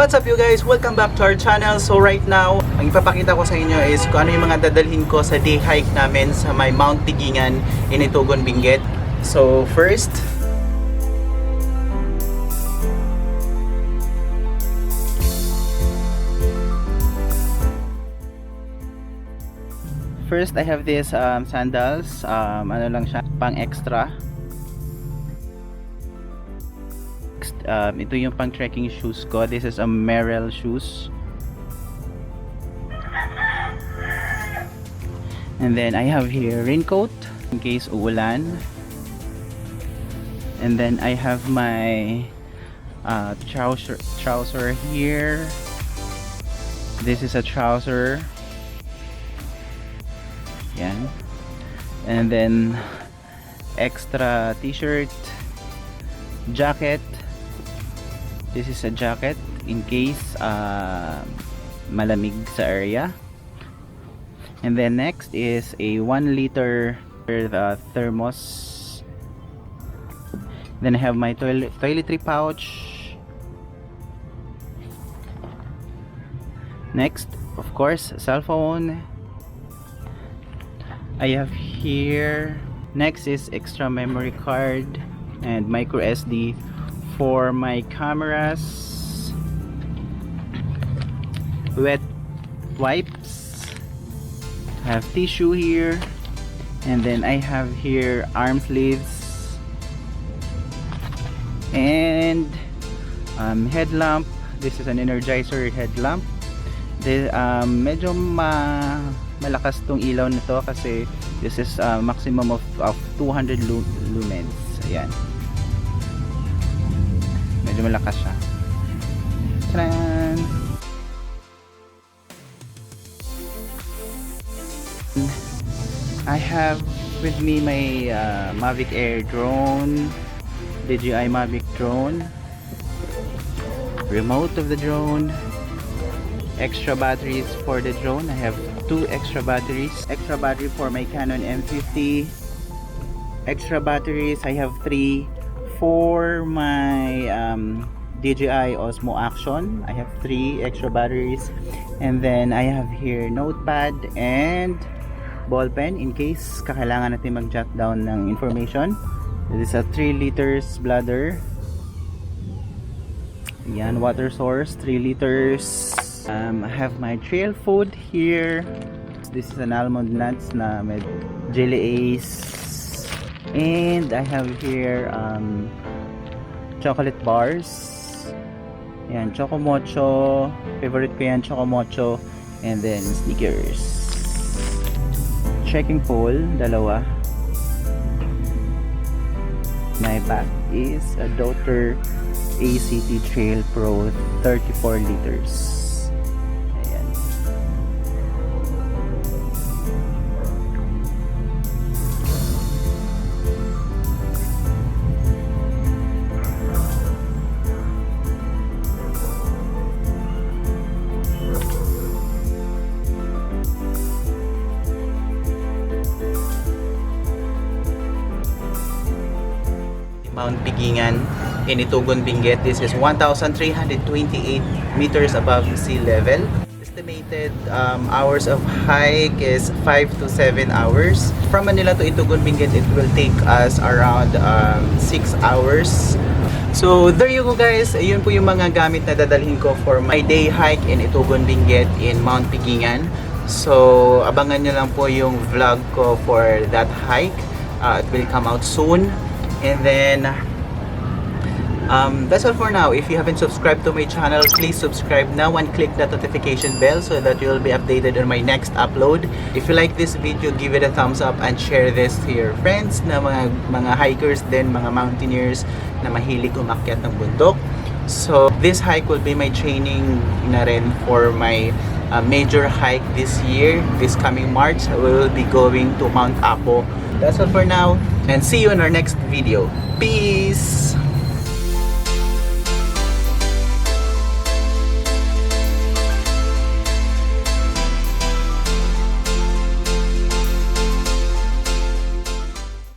What's up you guys? Welcome back to our channel. So right now, ang ipapakita ko sa inyo is kung ano yung mga dadalhin ko sa day hike namin sa may Mount Pigingan in Itogon Benguet. So first, I have this sandals. Ano lang siya, pang extra. Ito yung pang trekking shoes ko. This is a Merrell shoes. And then I have here raincoat in case uulan. And then I have my trouser here. This is a trouser. Yan. And then extra t-shirt, jacket. This is a jacket in case malamig sa area. And then next is a 1 liter thermos. Then I have my toiletry pouch. Next, of course, cell phone. I have here. Next is extra memory card and micro SD for my cameras, wet wipes, I have tissue here, and then I have here arm sleeves and headlamp. This is an Energizer headlamp. Medyo malakas tong ilaw nito kasi this is maximum of 200 lumens. Ayan, medyo malakas siya. Taran! I have with me my Mavic Air drone, DJI Mavic drone, remote of the drone, extra batteries for the drone. I have 2 extra batteries, extra battery for my Canon M50, extra batteries I have 3 for my DJI Osmo Action. I have 3 extra batteries, and then I have here notepad and ball pen in case kakailangan natin mag-jot down ng information. This is a 3 liters bladder. Yan, water source 3 liters. I have my trail food here. This is an almond nuts na med jelly ace. And I have here chocolate bars. Yan, Choco Mocho. Favorite ko yan, Choco Mocho. And then Snickers. Trekking pole, dalawa. My bag is a Dotter ACT Trail Pro 34 liters. Mount Pigingan in Itogon Benguet. This is 1,328 meters above sea level. Estimated hours of hike is 5 to 7 hours. From Manila to Itogon Benguet, it will take us around 6 hours. So there you go guys, ayun po yung mga gamit na dadalhin ko for my day hike in Itogon Benguet in Mount Pigingan. So abangan nyo lang po yung vlog ko for that hike. It will come out soon. And then that's all for now. If you haven't subscribed to my channel, please subscribe now and click that notification bell so that you will be updated on my next upload. If you like this video, give it a thumbs up and share this to your friends na mga hikers din, mga mountaineers na mahilig umakyat ng bundok. So this hike will be my training na rin for my major hike this year. This coming March, we will be going to Mount Apo. That's all for now, and see you in our next video. Peace!